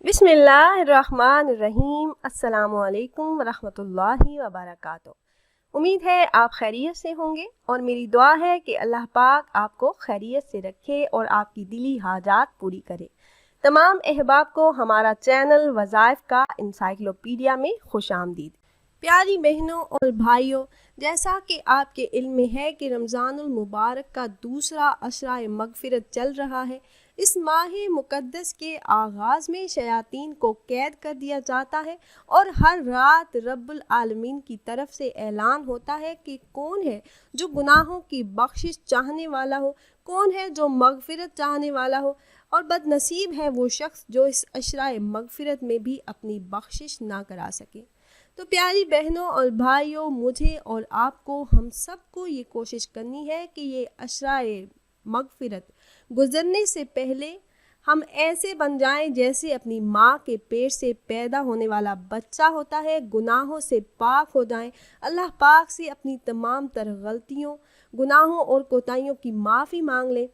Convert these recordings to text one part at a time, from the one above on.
बिस्मिल्लाहिर्रहमानिर्रहीम। अस्सलामु अलैकुम वरहमतुल्लाहि वबरकातुहू। उम्मीद है आप खैरियत से होंगे और मेरी दुआ है कि अल्लाह पाक आपको खैरियत से रखे और आपकी दिली हाजात पूरी करे। तमाम अहबाब को हमारा चैनल वज़ाइफ का इंसाइक्लोपीडिया में खुश आमदीद। प्यारी बहनों और भाइयों, जैसा कि आपके इल्म में है कि रमज़ानुल मुबारक का दूसरा अशरा मगफिरत चल रहा है। इस माह मुक़द्दस के आगाज़ में शयातीन को कैद कर दिया जाता है और हर रात रब्बुल आलमीन की तरफ से ऐलान होता है कि कौन है जो गुनाहों की बख्शिश चाहने वाला हो, कौन है जो मगफिरत चाहने वाला हो, और बदनसीब है वो शख्स जो इस अशरा मगफिरत में भी अपनी बख्शिश ना करा सके। तो प्यारी बहनों और भाइयों, मुझे और आपको, हम सबको ये कोशिश करनी है कि ये अशरा मगफिरत गुजरने से पहले हम ऐसे बन जाएं जैसे अपनी माँ के पेट से पैदा होने वाला बच्चा होता है, गुनाहों से पाक हो जाएं, अल्लाह पाक से अपनी तमाम तर गलतियों, गुनाहों और कोताहियों की माफ़ी मांग लें।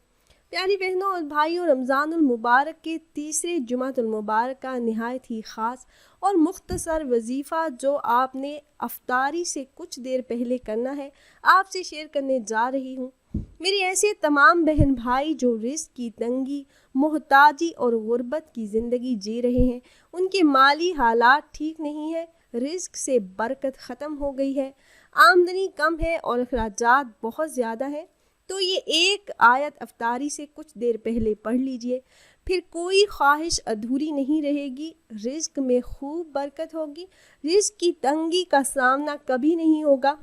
प्यारी बहनों और भाइयों, रमज़ानुल मुबारक के तीसरे जुमातुल मुबारक का नहायत ही ख़ास और मुख्तसर वजीफ़ा जो आपने अफ्तारी से कुछ देर पहले करना है, आपसे शेयर करने जा रही हूँ। मेरी ऐसे तमाम बहन भाई जो रिज़्क़ की तंगी, मोहताजी और गुर्बत की ज़िंदगी जी रहे हैं, उनके माली हालात ठीक नहीं है, रिज़्क़ से बरकत ख़त्म हो गई है, आमदनी कम है और अखराजात बहुत ज़्यादा है, तो ये एक आयत अफ्तारी से कुछ देर पहले पढ़ लीजिए। फिर कोई ख्वाहिश अधूरी नहीं रहेगी, रिज़्क़ में खूब बरकत होगी, रिज़्क़ की तंगी का सामना कभी नहीं होगा।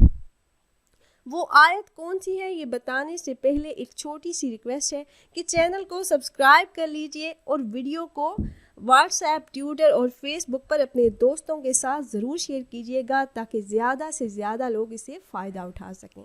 वो आयत कौन सी है ये बताने से पहले एक छोटी सी रिक्वेस्ट है कि चैनल को सब्सक्राइब कर लीजिए और वीडियो को व्हाट्सएप, ट्विटर और फेसबुक पर अपने दोस्तों के साथ ज़रूर शेयर कीजिएगा ताकि ज़्यादा से ज़्यादा लोग इसे फ़ायदा उठा सकें।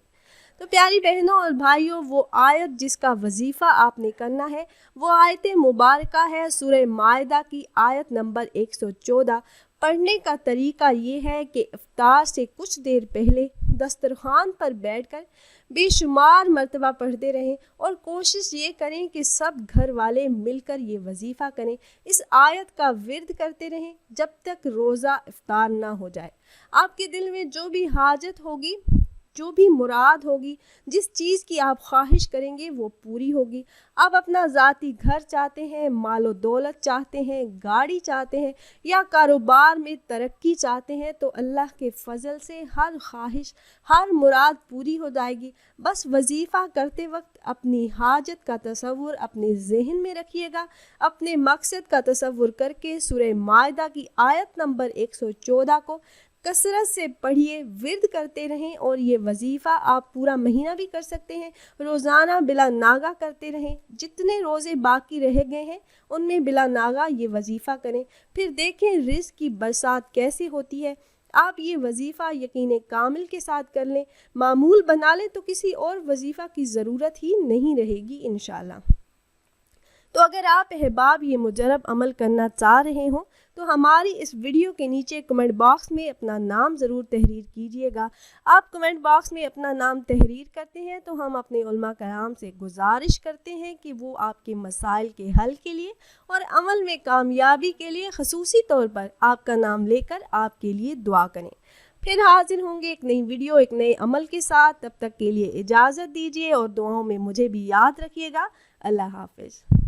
तो प्यारी बहनों और भाइयों, वो आयत जिसका वजीफ़ा आपने करना है वो आयत मुबारका है सूरह माइदा की आयत नंबर 114। पढ़ने का तरीका ये है कि इफ्तार से कुछ देर पहले दस्तरखान पर बैठकर बेशुमार मरतबा पढ़ते रहें और कोशिश ये करें कि सब घर वाले मिलकर ये वजीफ़ा करें। इस आयत का विर्द करते रहें जब तक रोज़ा इफ्तार ना हो जाए। आपके दिल में जो भी हाजत होगी, जो भी मुराद होगी, जिस चीज़ की आप ख्वाहिश करेंगे वो पूरी होगी। आप अपना ज़ाती घर चाहते हैं, मालो दौलत चाहते हैं, गाड़ी चाहते हैं या कारोबार में तरक्की चाहते हैं, तो अल्लाह के फजल से हर ख्वाहिश, हर मुराद पूरी हो जाएगी। बस वजीफ़ा करते वक्त अपनी हाजत का तसव्वुर अपने जहन में रखिएगा। अपने मकसद का तसव्वुर करके सूरह माइदा की आयत नंबर 114 को कसरत से पढ़िए, विर्द करते रहें और ये वजीफ़ा आप पूरा महीना भी कर सकते हैं। रोज़ाना बिला नागा करते रहें। जितने रोज़े बाकी रह गए हैं उनमें बिला नागा ये वजीफ़ा करें। फिर देखें रिज़्क़ की बरसात कैसे होती है। आप ये वजीफ़ा यकीन कामिल के साथ कर लें, मामूल बना लें, तो किसी और वजीफ़ा की ज़रूरत ही नहीं रहेगी इंशाअल्लाह। तो अगर आप अहबाब ये मुजरब अमल करना चाह रहे हों तो हमारी इस वीडियो के नीचे कमेंट बॉक्स में अपना नाम ज़रूर तहरीर कीजिएगा। आप कमेंट बॉक्स में अपना नाम तहरीर करते हैं तो हम अपने उलमा कराम से गुजारिश करते हैं कि वो आपके मसाइल के हल के लिए और अमल में कामयाबी के लिए ख़ुसूसी तौर पर आपका नाम लेकर आपके लिए दुआ करें। फिर हाजिर होंगे एक नई वीडियो, एक नए अमल के साथ। तब तक के लिए इजाज़त दीजिए और दुआओं में मुझे भी याद रखिएगा। अल्लाह हाफ़िज़।